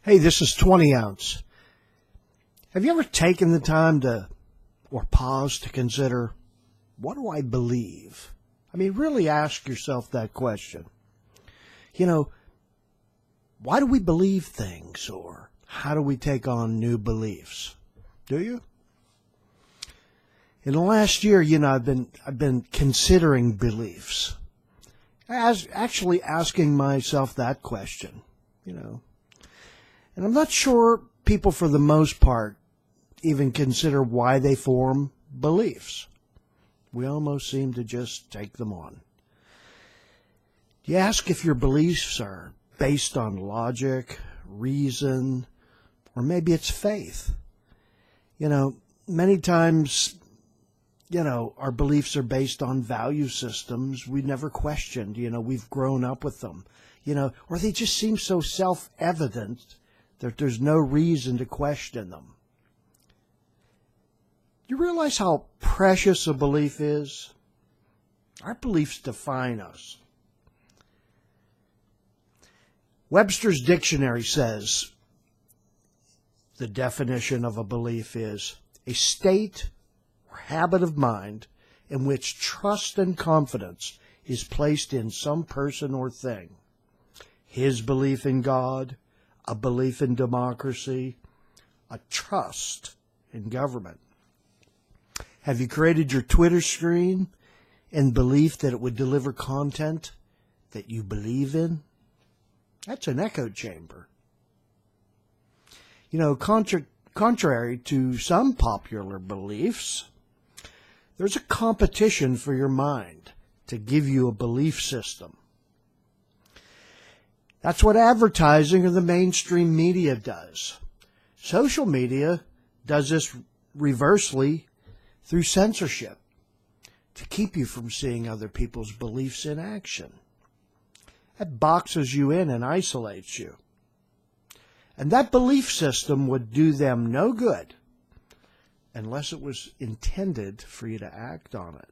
Hey, this is 20 ounce. Have you ever taken the time or pause to consider, what do I believe? I mean, really ask yourself that question. Why do we believe things, or how do we take on new beliefs? Do you? In the last year, I've been considering beliefs. Actually asking myself that question, And I'm not sure people, for the most part, even consider why they form beliefs. We almost seem to just take them on. You ask if your beliefs are based on logic, reason, or maybe it's faith. Many times, our beliefs are based on value systems we never questioned. We've grown up with them, or they just seem so self-evident that there's no reason to question them. You realize how precious a belief is? Our beliefs define us. Webster's dictionary says the definition of a belief is a state or habit of mind in which trust and confidence is placed in some person or thing. His belief in God, a belief in democracy, a trust in government. Have you created your Twitter screen in belief that it would deliver content that you believe in? That's an echo chamber. Contrary to some popular beliefs, there's a competition for your mind to give you a belief system. That's what advertising or the mainstream media does. Social media does this reversely through censorship to keep you from seeing other people's beliefs in action. That boxes you in and isolates you. And that belief system would do them no good unless it was intended for you to act on it.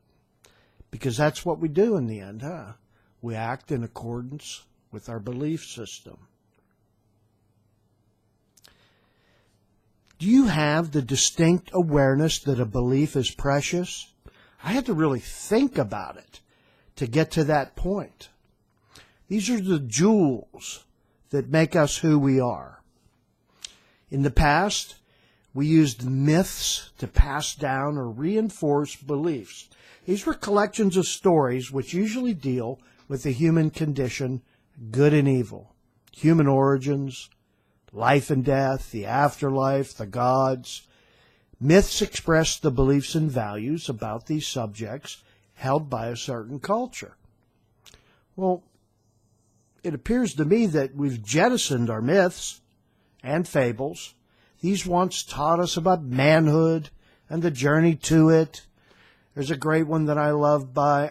Because that's what we do in the end, huh? We act in accordance with our belief system. Do you have the distinct awareness that a belief is precious? I had to really think about it to get to that point. These are the jewels that make us who we are. In the past, we used myths to pass down or reinforce beliefs. These were collections of stories which usually deal with the human condition, good and evil, human origins, life and death, the afterlife, the gods. Myths express the beliefs and values about these subjects held by a certain culture. Well, it appears to me that we've jettisoned our myths and fables. These once taught us about manhood and the journey to it. There's a great one that I love by,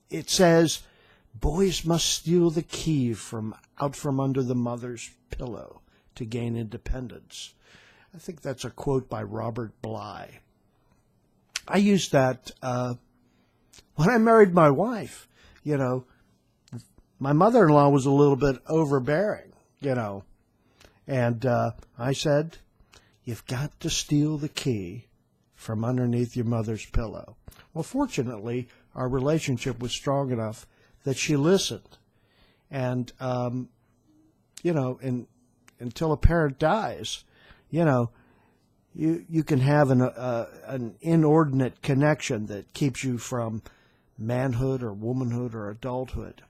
it says, boys must steal the key out from under the mother's pillow to gain independence. I think that's a quote by Robert Bly. I used that when I married my wife. My mother-in-law was a little bit overbearing, And I said, you've got to steal the key from underneath your mother's pillow. Well, fortunately, our relationship was strong enough that she listened. And, until a parent dies, you can have an inordinate connection that keeps you from manhood or womanhood or adulthood.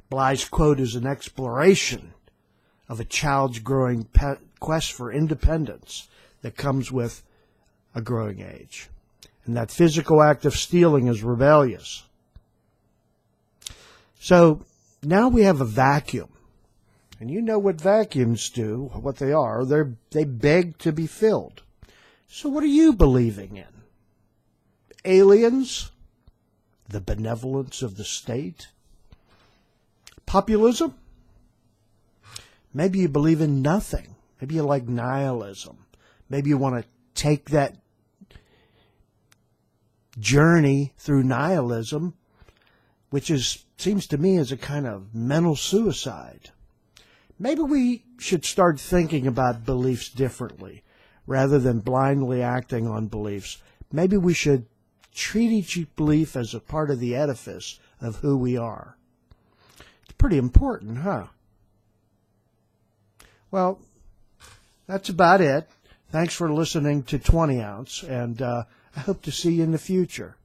Bly's quote is an exploration of a child's growing quest for independence that comes with a growing age. And that physical act of stealing is rebellious. So now we have a vacuum. And you know what vacuums do, what they are. They beg to be filled. So what are you believing in? Aliens? The benevolence of the state? Populism? Maybe you believe in nothing. Maybe you like nihilism. Maybe you want to take that journey through nihilism, which seems to me as a kind of mental suicide. Maybe we should start thinking about beliefs differently rather than blindly acting on beliefs. Maybe we should treat each belief as a part of the edifice of who we are. It's pretty important, huh? Well, that's about it. Thanks for listening to 20 Ounce, and I hope to see you in the future.